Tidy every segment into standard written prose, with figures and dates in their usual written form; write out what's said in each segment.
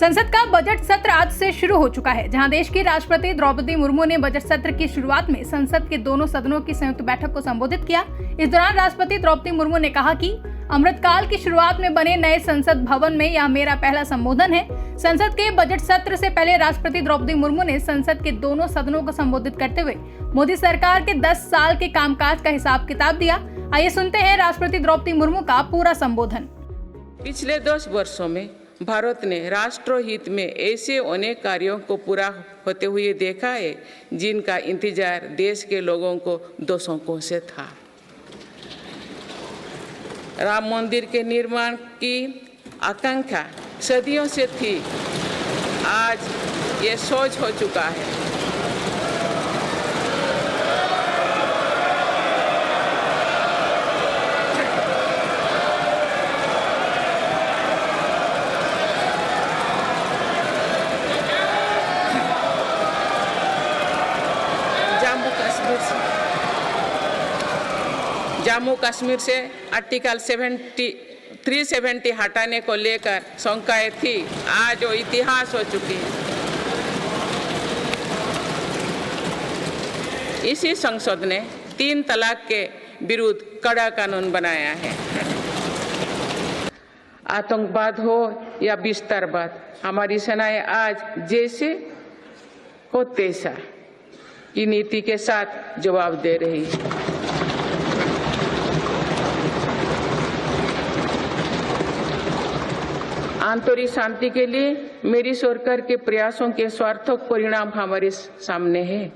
संसद का बजट सत्र आज से शुरू हो चुका है, जहां देश की राष्ट्रपति द्रौपदी मुर्मू ने बजट सत्र की शुरुआत में संसद के दोनों सदनों की संयुक्त बैठक को संबोधित किया। इस दौरान राष्ट्रपति द्रौपदी मुर्मू ने कहा कि अमृतकाल की शुरुआत में बने नए संसद भवन में यह मेरा पहला संबोधन है। संसद के बजट सत्र से पहले राष्ट्रपति द्रौपदी मुर्मू ने संसद के दोनों सदनों को संबोधित करते हुए मोदी सरकार के 10 साल के कामकाज का हिसाब किताब दिया। आइए सुनते हैं राष्ट्रपति द्रौपदी मुर्मू का पूरा संबोधन। पिछले 10 वर्षों में भारत ने राष्ट्रहित में ऐसे अनेक कार्यों को पूरा होते हुए देखा है जिनका इंतजार देश के लोगों को दशकों से था। राम मंदिर के निर्माण की आकांक्षा सदियों से थी, आज ये सोच हो चुका है। जम्मू कश्मीर से आर्टिकल 370 हटाने को लेकर शंकाएं थी, आज वो इतिहास हो चुकी है। इसी संसद ने 3 तलाक के विरुद्ध कड़ा कानून बनाया है। आतंकवाद हो या विस्तारवाद, हमारी सेनाएं आज जैसे हो तैसा की नीति के साथ जवाब दे रही है। आंतरिक शांति के लिए मेरी सरकार के प्रयासों के सार्थक परिणाम हमारे सामने है।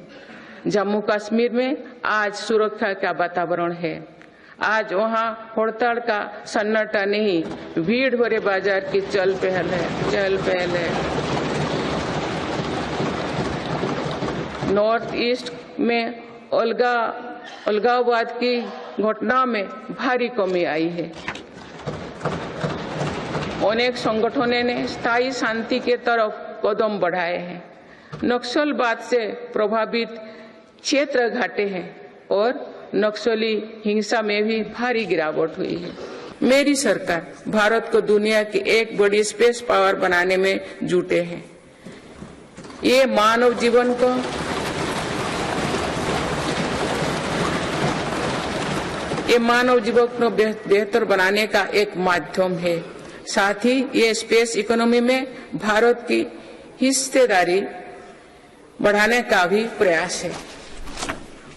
जम्मू कश्मीर में आज सुरक्षा का वातावरण है। आज वहां हड़ताल का सन्नाटा नहीं, भीड़ भरे बाजार की चहल पहल है। नॉर्थ ईस्ट में अलगाववाद की घटना में भारी कमी आई है। अनेक संगठनों ने स्थायी शांति के तरफ कदम बढ़ाए हैं। नक्सलवाद से प्रभावित क्षेत्र घटे हैं और नक्सली हिंसा में भी भारी गिरावट हुई है। मेरी सरकार भारत को दुनिया की एक बड़ी स्पेस पावर बनाने में जुटे हैं। ये मानव जीवन को बेहतर बनाने का एक माध्यम है। साथ ही ये स्पेस इकोनॉमी में भारत की हिस्सेदारी बढ़ाने का भी प्रयास है।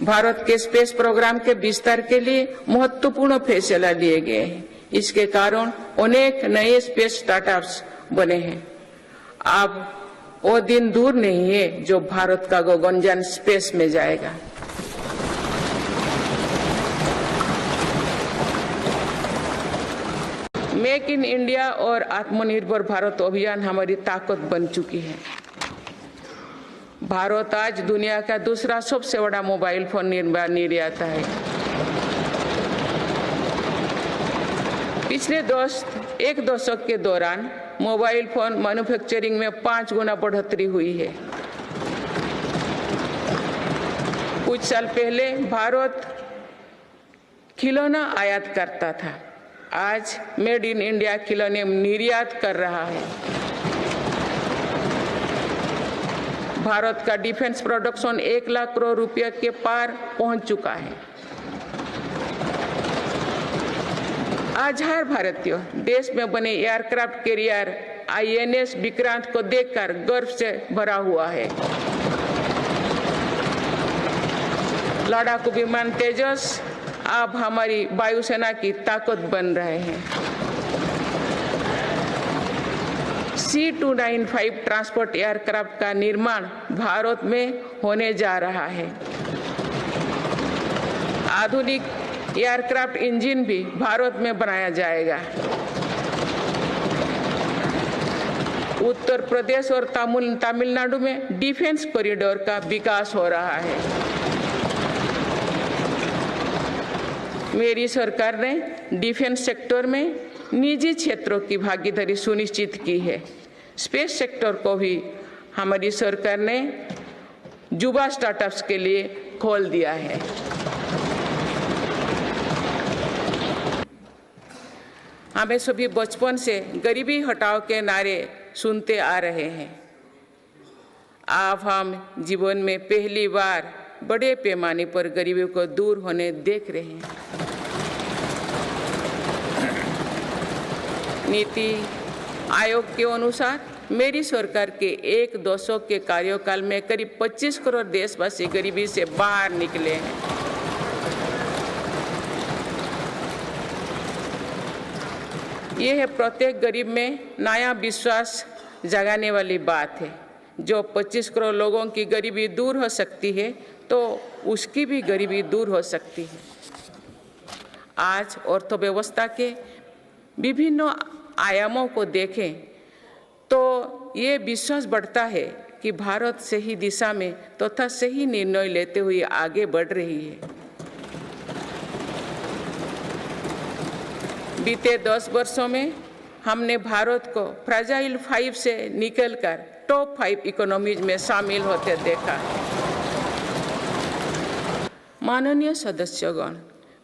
भारत के स्पेस प्रोग्राम के विस्तार के लिए महत्वपूर्ण फैसला लिए गए हैं। इसके कारण अनेक नए स्पेस स्टार्टअप्स बने हैं। अब वो दिन दूर नहीं है जो भारत का गगनयान स्पेस में जाएगा। मेक इन इंडिया और आत्मनिर्भर भारत अभियान हमारी ताकत बन चुकी है। भारत आज दुनिया का दूसरा सबसे बड़ा मोबाइल फोन निर्माता है। पिछले एक दशक के दौरान मोबाइल फोन मैन्युफैक्चरिंग में 5 गुना बढ़ोतरी हुई है। कुछ साल पहले भारत खिलौना आयात करता था, आज मेड इन इंडिया खिलौने निर्यात कर रहा है। भारत का डिफेंस प्रोडक्शन 1 लाख करोड़ रुपए के पार पहुंच चुका है। आज हर भारतीय देश में बने एयरक्राफ्ट कैरियर INS विक्रांत को देखकर गर्व से भरा हुआ है। लड़ाकू विमान तेजस अब हमारी वायुसेना की ताकत बन रहे हैं। C295 ट्रांसपोर्ट एयरक्राफ्ट का निर्माण भारत में होने जा रहा है। आधुनिक एयरक्राफ्ट इंजन भी भारत में बनाया जाएगा। उत्तर प्रदेश और तमिलनाडु में डिफेंस कॉरिडोर का विकास हो रहा है। मेरी सरकार ने डिफेंस सेक्टर में निजी क्षेत्रों की भागीदारी सुनिश्चित की है। स्पेस सेक्टर को भी हमारी सरकार ने युवा स्टार्टअप्स के लिए खोल दिया है। हमें सभी बचपन से गरीबी हटाओ के नारे सुनते आ रहे हैं। अब हम जीवन में पहली बार बड़े पैमाने पर गरीबी को दूर होने देख रहे हैं। नीति आयोग के अनुसार मेरी सरकार के एक दशक के कार्यकाल में करीब 25 करोड़ देशवासी गरीबी से बाहर निकले हैं। यह है प्रत्येक गरीब में नया विश्वास जगाने वाली बात है। जो 25 करोड़ लोगों की गरीबी दूर हो सकती है तो उसकी भी गरीबी दूर हो सकती है। आज अर्थव्यवस्था के विभिन्न आयामों को देखें तो ये विश्वास बढ़ता है कि भारत सही दिशा में तथा सही निर्णय लेते हुए आगे बढ़ रही है। बीते 10 वर्षों में हमने भारत को फ्रेजाइल 5 से निकलकर टॉप 5 इकोनॉमीज में शामिल होते देखा है। माननीय सदस्यगण,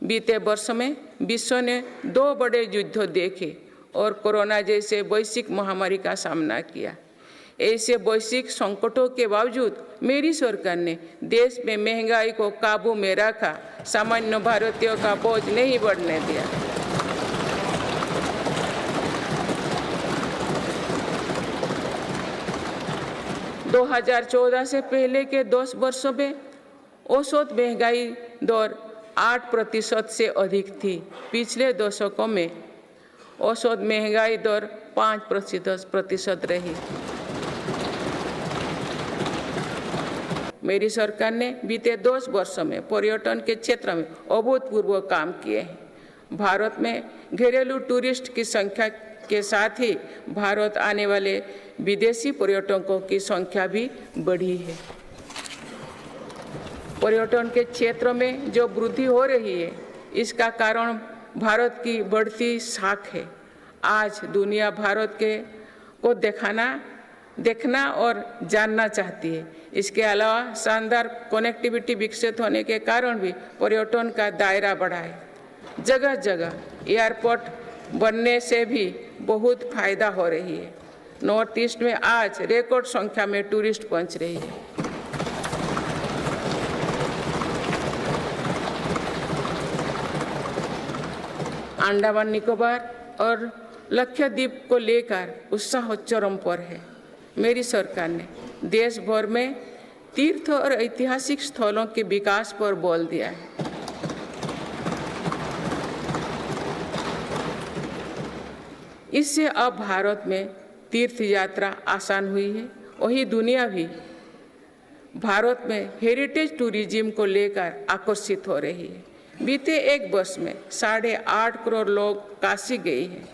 बीते वर्ष में विश्व ने 2 बड़े युद्ध देखे और कोरोना जैसे वैश्विक महामारी का सामना किया। ऐसे वैश्विक संकटों के बावजूद मेरी सरकार ने देश में महंगाई को काबू में रखा, सामान्य भारतीयों का बोझ नहीं बढ़ने दिया। – 2014 से पहले के 10 वर्षों में औसत महंगाई दर 8% से अधिक थी। पिछले दशकों में औसत महंगाई दर 5% रही। मेरी सरकार ने बीते 10 वर्षों में पर्यटन के क्षेत्र में अभूतपूर्व काम किए हैं। भारत में घरेलू टूरिस्ट की संख्या के साथ ही भारत आने वाले विदेशी पर्यटकों की संख्या भी बढ़ी है। पर्यटन के क्षेत्र में जो वृद्धि हो रही है, इसका कारण भारत की बढ़ती साख है। आज दुनिया भारत को देखना और जानना चाहती है। इसके अलावा शानदार कनेक्टिविटी विकसित होने के कारण भी पर्यटन का दायरा बढ़ा है। जगह जगह एयरपोर्ट बनने से भी बहुत फायदा हो रही है। नॉर्थ ईस्ट में आज रिकॉर्ड संख्या में टूरिस्ट पहुंच रही है। अंडमान निकोबार और लक्षद्वीप को लेकर उत्साह चरम पर है। मेरी सरकार ने देश भर में तीर्थ और ऐतिहासिक स्थलों के विकास पर बल दिया है। इससे अब भारत में तीर्थ यात्रा आसान हुई है। वही दुनिया भी भारत में हेरिटेज टूरिज्म को लेकर आकर्षित हो रही है। बीते 1 वर्ष में 8.5 करोड़ लोग काशी गए हैं।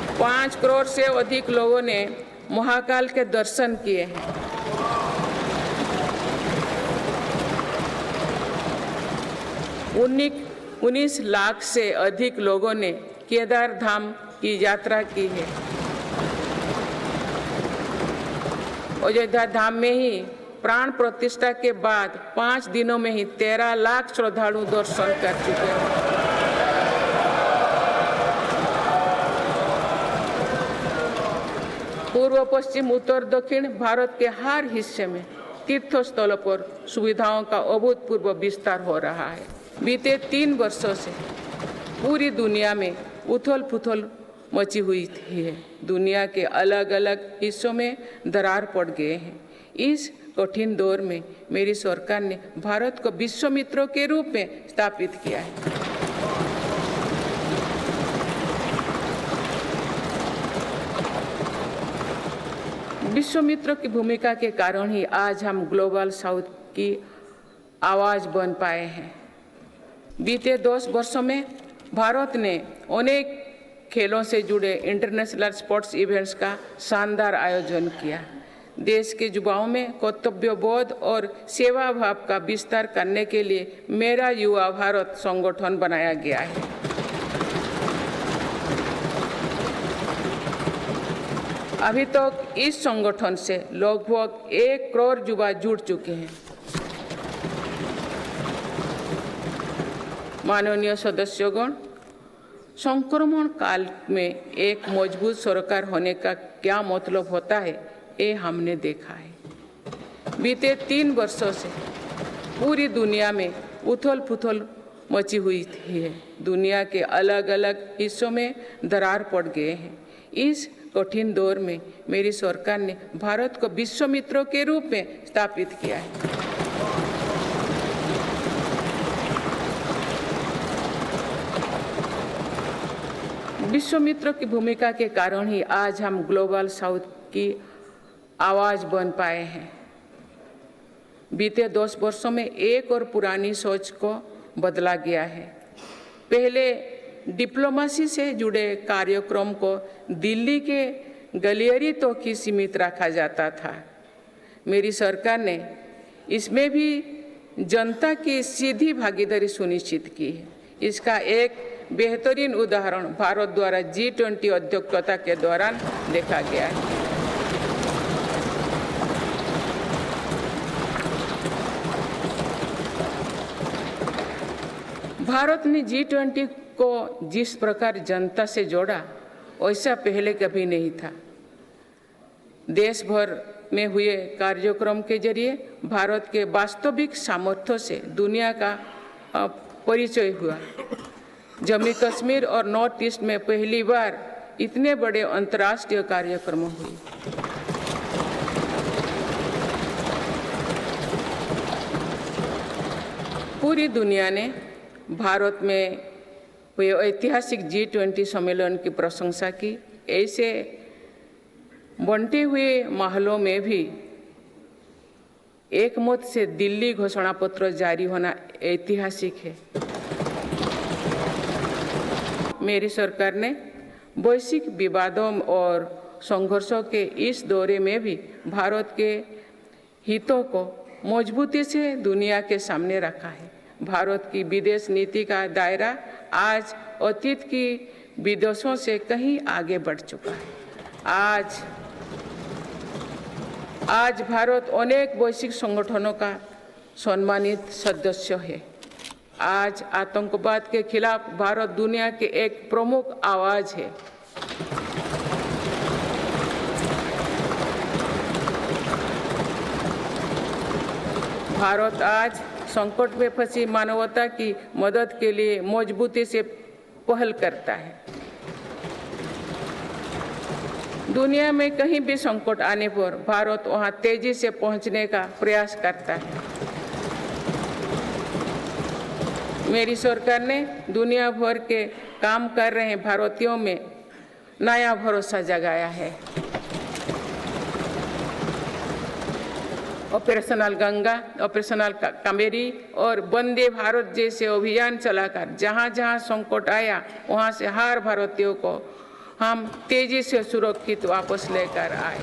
– 5 करोड़ से अधिक लोगों ने महाकाल के दर्शन किए हैं। – 19 लाख से अधिक लोगों ने केदार धाम की यात्रा की है। अयोध्या धाम में ही प्राण प्रतिष्ठा के बाद 5 दिनों में ही 13 लाख श्रद्धालु दर्शन कर चुके हैं। पूर्व पश्चिम उत्तर दक्षिण भारत के हर हिस्से में तीर्थ स्थलों पर सुविधाओं का अभूतपूर्व विस्तार हो रहा है। बीते 3 वर्षों से पूरी दुनिया में उथल पुथल मची हुई है। दुनिया के अलग अलग हिस्सों में दरार पड़ गए हैं। इस कठिन दौर में मेरी सरकार ने भारत को विश्व मित्रों के रूप में स्थापित किया है। विश्व मित्रों की भूमिका के कारण ही आज हम ग्लोबल साउथ की आवाज बन पाए हैं। बीते 10 वर्षों में भारत ने अनेक खेलों से जुड़े इंटरनेशनल स्पोर्ट्स इवेंट्स का शानदार आयोजन किया। देश के युवाओं में कर्तव्यबोध और सेवा भाव का विस्तार करने के लिए मेरा युवा भारत संगठन बनाया गया है। अभी तक इस संगठन से लगभग 1 करोड़ युवा जुड़ चुके हैं। माननीय सदस्यगण, संक्रमण काल में एक मजबूत सरकार होने का क्या मतलब होता है, ये हमने देखा है। बीते 3 वर्षों से पूरी दुनिया में उथल पुथल मची हुई है। दुनिया के अलग अलग हिस्सों में दरार पड़ गए हैं। इस कठिन दौर में मेरी सरकार ने भारत को विश्व मित्रों के रूप में स्थापित किया है। विश्व मित्रों की भूमिका के कारण ही आज हम ग्लोबल साउथ की आवाज बन पाए हैं। बीते 10 वर्षों में एक और पुरानी सोच को बदला गया है। पहले डिप्लोमेसी से जुड़े कार्यक्रम को दिल्ली के गलियारे तक ही सीमित रखा जाता था। मेरी सरकार ने इसमें भी जनता की सीधी भागीदारी सुनिश्चित की है। इसका एक बेहतरीन उदाहरण भारत द्वारा G20 अध्यक्षता के दौरान देखा गया है। भारत ने G20 को जिस प्रकार जनता से जोड़ा, वैसा पहले कभी नहीं था। देश भर में हुए कार्यक्रम के जरिए भारत के वास्तविक सामर्थ्य से दुनिया का परिचय हुआ। जम्मू कश्मीर और नॉर्थ ईस्ट में पहली बार इतने बड़े अंतर्राष्ट्रीय कार्यक्रम हुए। पूरी दुनिया ने भारत में हुए ऐतिहासिक G20 सम्मेलन की प्रशंसा की। ऐसे बंटे हुए माहौलों में भी एक मत से दिल्ली घोषणा पत्र जारी होना ऐतिहासिक है। मेरी सरकार ने वैश्विक विवादों और संघर्षों के इस दौरे में भी भारत के हितों को मजबूती से दुनिया के सामने रखा है। भारत की विदेश नीति का दायरा आज अतीत की विदेशों से कहीं आगे बढ़ चुका है। आज भारत अनेक वैश्विक संगठनों का सम्मानित सदस्य है। आज आतंकवाद के खिलाफ भारत दुनिया के एक प्रमुख आवाज है। भारत आज संकट में फंसी मानवता की मदद के लिए मजबूती से पहल करता है। दुनिया में कहीं भी संकट आने पर भारत वहां तेजी से पहुंचने का प्रयास करता है। मेरी सरकार ने दुनिया भर के काम कर रहे भारतीयों में नया भरोसा जगाया है। ऑपरेशनल गंगा, ऑपरेशनल कावेरी और वंदे भारत जैसे अभियान चलाकर जहां जहां संकट आया वहां से हर भारतीयों को हम तेजी से सुरक्षित वापस लेकर आए।